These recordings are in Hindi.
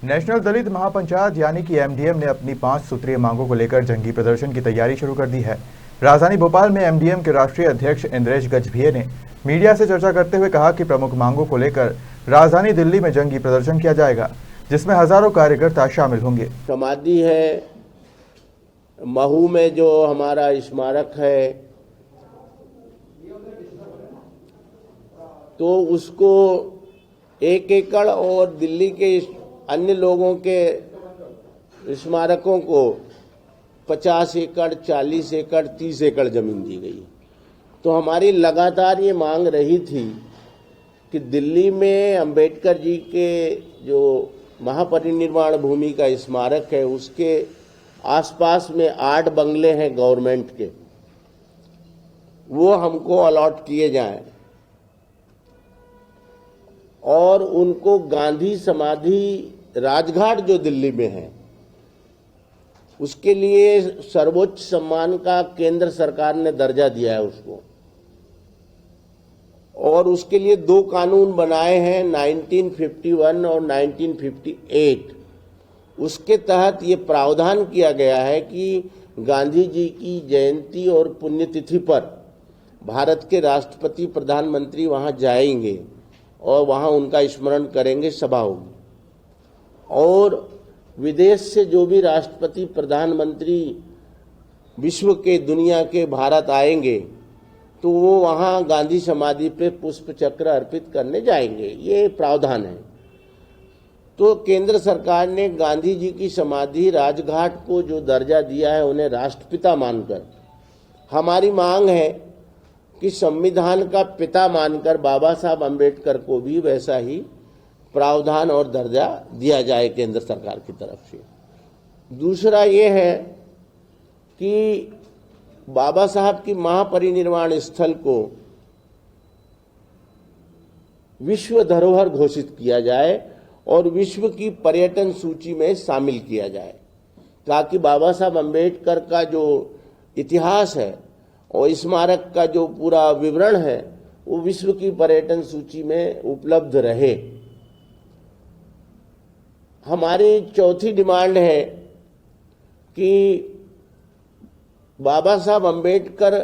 नेशनल दलित महापंचायत यानी कि एमडीएम ने अपनी 5 सूत्रीय मांगों को लेकर जंगी प्रदर्शन की तैयारी शुरू कर दी है। राजधानी भोपाल में एमडीएम के राष्ट्रीय अध्यक्ष इंद्रेश गजभिये ने मीडिया से चर्चा करते हुए कहा कि प्रमुख मांगों को लेकर राजधानी दिल्ली में जंगी प्रदर्शन किया जाएगा, जिसमें हजारों कार्यकर्ता शामिल होंगे। समाधि है, महू में जो हमारा स्मारक है, तो उसको 1 एकड़ और दिल्ली के अन्य लोगों के स्मारकों को 50 एकड़, 40 एकड़, 30 एकड़ जमीन दी गई। तो हमारी लगातार ये मांग रही थी कि दिल्ली में अंबेडकर जी के जो महापरिनिर्वाण भूमि का स्मारक है, उसके आसपास में 8 बंगले हैं गवर्नमेंट के, वो हमको अलॉट किए जाएं और उनको गांधी समाधि राजघाट जो दिल्ली में है, उसके लिए सर्वोच्च सम्मान का केंद्र सरकार ने दर्जा दिया है उसको, और उसके लिए 2 कानून बनाए हैं 1951 और 1958। उसके तहत ये प्रावधान किया गया है कि गांधी जी की जयंती और पुण्यतिथि पर भारत के राष्ट्रपति प्रधानमंत्री वहां जाएंगे और वहां उनका स्मरण करेंगे, सभा होगी। और विदेश से जो भी राष्ट्रपति प्रधानमंत्री विश्व के, दुनिया के भारत आएंगे तो वो वहां गांधी समाधि पे पुष्प चक्र अर्पित करने जाएंगे, ये प्रावधान है। तो केंद्र सरकार ने गांधी जी की समाधि राजघाट को जो दर्जा दिया है, उन्हें राष्ट्रपिता मानकर, हमारी मांग है कि संविधान का पिता मानकर बाबा साहब अम्बेडकर को भी वैसा ही प्रावधान और दर्जा दिया जाए केंद्र सरकार की तरफ से। दूसरा ये है कि बाबा साहब की महापरिनिर्वाण स्थल को विश्व धरोहर घोषित किया जाए और विश्व की पर्यटन सूची में शामिल किया जाए, ताकि बाबा साहब अम्बेडकर का जो इतिहास है और स्मारक का जो पूरा विवरण है वो विश्व की पर्यटन सूची में उपलब्ध रहे। हमारी चौथी डिमांड है कि बाबा साहब अम्बेडकर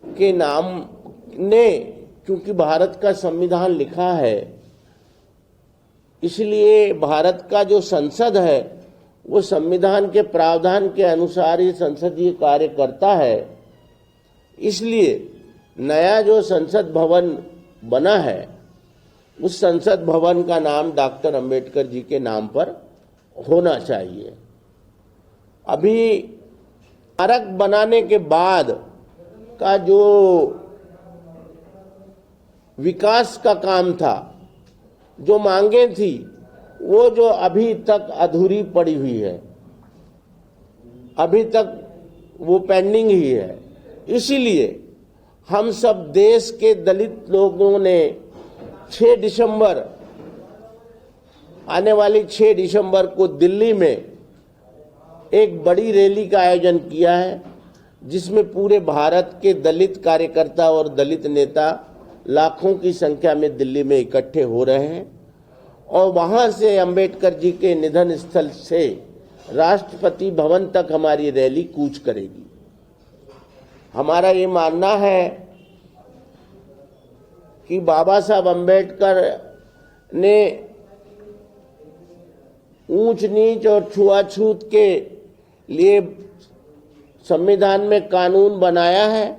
के नाम ने, क्योंकि भारत का संविधान लिखा है, इसलिए भारत का जो संसद है वो संविधान के प्रावधान के अनुसार ही संसदीय कार्य करता है। इसलिए नया जो संसद भवन बना है, उस संसद भवन का नाम डॉक्टर अंबेडकर जी के नाम पर होना चाहिए। अभी स्मारक बनाने के बाद का जो विकास का काम था, जो मांगे थी, वो जो अभी तक अधूरी पड़ी हुई है, अभी तक वो पेंडिंग ही है। इसीलिए हम सब देश के दलित लोगों ने 6 दिसंबर, आने वाली 6 दिसंबर को दिल्ली में एक बड़ी रैली का आयोजन किया है, जिसमें पूरे भारत के दलित कार्यकर्ता और दलित नेता लाखों की संख्या में दिल्ली में इकट्ठे हो रहे हैं और वहां से अंबेडकर जी के निधन स्थल से राष्ट्रपति भवन तक हमारी रैली कूच करेगी। हमारा ये मानना है कि बाबा साहब अम्बेडकर ने ऊंच नीच और छुआछूत के लिए संविधान में कानून बनाया है।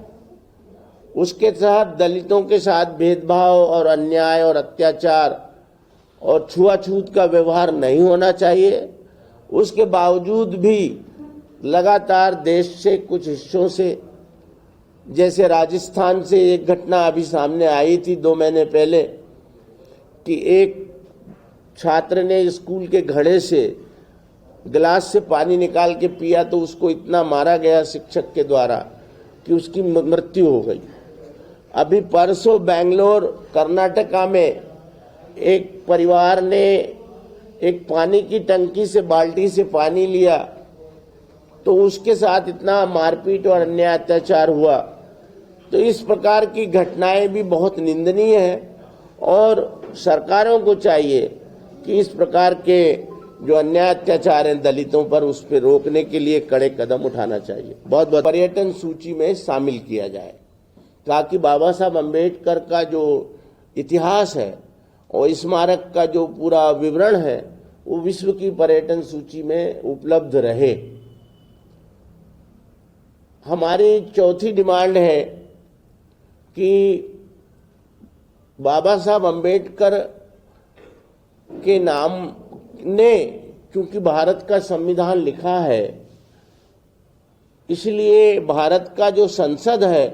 उसके तहत दलितों के साथ भेदभाव और अन्याय और अत्याचार और छुआछूत का व्यवहार नहीं होना चाहिए। उसके बावजूद भी लगातार देश से कुछ हिस्सों से, जैसे राजस्थान से एक घटना अभी सामने आई थी 2 महीने पहले कि एक छात्र ने स्कूल के घड़े से गिलास से पानी निकाल के पिया तो उसको इतना मारा गया शिक्षक के द्वारा कि उसकी मृत्यु हो गई। अभी परसों बेंगलोर कर्नाटका में एक परिवार ने एक पानी की टंकी से, बाल्टी से पानी लिया तो उसके साथ इतना मारपीट और अन्याय अत्याचार हुआ। तो इस प्रकार की घटनाएं भी बहुत निंदनीय है और सरकारों को चाहिए कि इस प्रकार के जो अन्याय अत्याचार हैं दलितों पर, उस पर रोकने के लिए कड़े कदम उठाना चाहिए। बहुत बहुत पर्यटन सूची में शामिल किया जाए ताकि बाबा साहब अम्बेडकर का जो इतिहास है और स्मारक का जो पूरा विवरण है वो विश्व की पर्यटन सूची में उपलब्ध रहे। हमारी चौथी डिमांड है कि बाबा साहब अम्बेडकर के नाम ने, क्योंकि भारत का संविधान लिखा है, इसलिए भारत का जो संसद है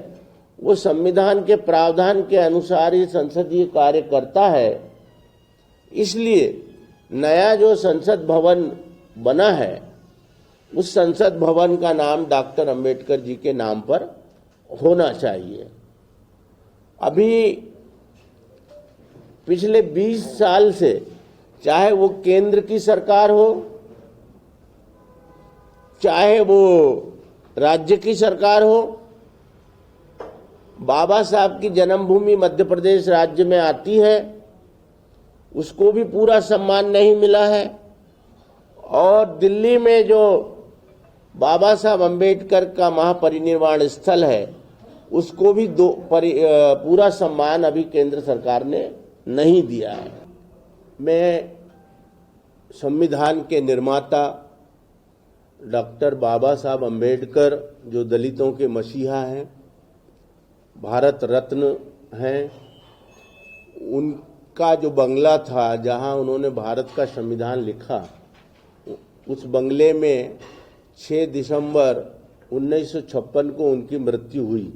वो संविधान के प्रावधान के अनुसार ही संसदीय कार्य करता है। इसलिए नया जो संसद भवन बना है उस संसद भवन का नाम डॉक्टर अंबेडकर जी के नाम पर होना चाहिए। अभी पिछले 20 साल से, चाहे वो केंद्र की सरकार हो चाहे वो राज्य की सरकार हो, बाबा साहब की जन्मभूमि मध्य प्रदेश राज्य में आती है, उसको भी पूरा सम्मान नहीं मिला है। और दिल्ली में जो बाबा साहब अम्बेडकर का महापरिनिर्वाण स्थल है उसको भी पूरा सम्मान अभी केंद्र सरकार ने नहीं दिया है। मैं संविधान के निर्माता डॉक्टर बाबा साहब अम्बेडकर, जो दलितों के मसीहा हैं, भारत रत्न हैं, उनका जो बंगला था जहां उन्होंने भारत का संविधान लिखा, उस बंगले में 6 दिसंबर 1956 को उनकी मृत्यु हुई।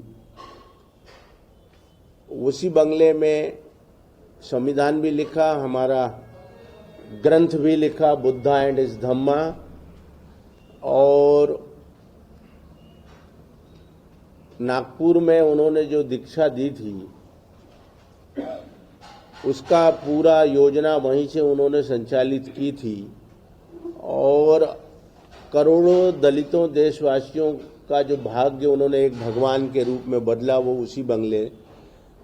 उसी बंगले में संविधान भी लिखा, हमारा ग्रंथ भी लिखा, बुद्धा एंड हिज धम्मा, और नागपुर में उन्होंने जो दीक्षा दी थी उसका पूरा योजना वहीं से उन्होंने संचालित की थी। और करोड़ों दलितों देशवासियों का जो भाग्य उन्होंने एक भगवान के रूप में बदला, वो उसी बंगले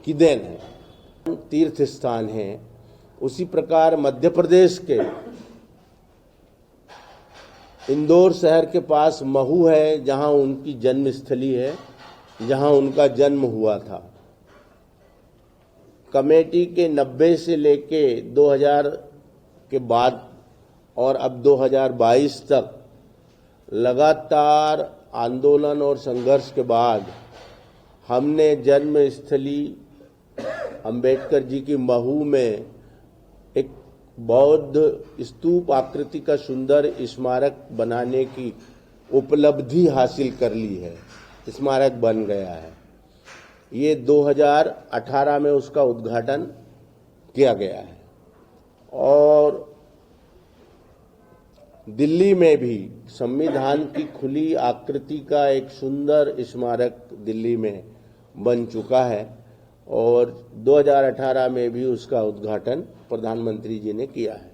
की देन है। तीर्थ स्थान है। उसी प्रकार मध्य प्रदेश के इंदौर शहर के पास महू है, जहां उनकी जन्मस्थली है, जहां उनका जन्म हुआ था। कमेटी के 90 से लेके 2000 के बाद और अब 2022 तक लगातार आंदोलन और संघर्ष के बाद हमने जन्मस्थली अंबेडकर जी की महू में एक बौद्ध स्तूप आकृति का सुंदर स्मारक बनाने की उपलब्धि हासिल कर ली है। स्मारक बन गया है। ये 2018 में उसका उद्घाटन किया गया है। और दिल्ली में भी संविधान की खुली आकृति का एक सुंदर स्मारक दिल्ली में बन चुका है और 2018 में भी उसका उद्घाटन प्रधानमंत्री जी ने किया है।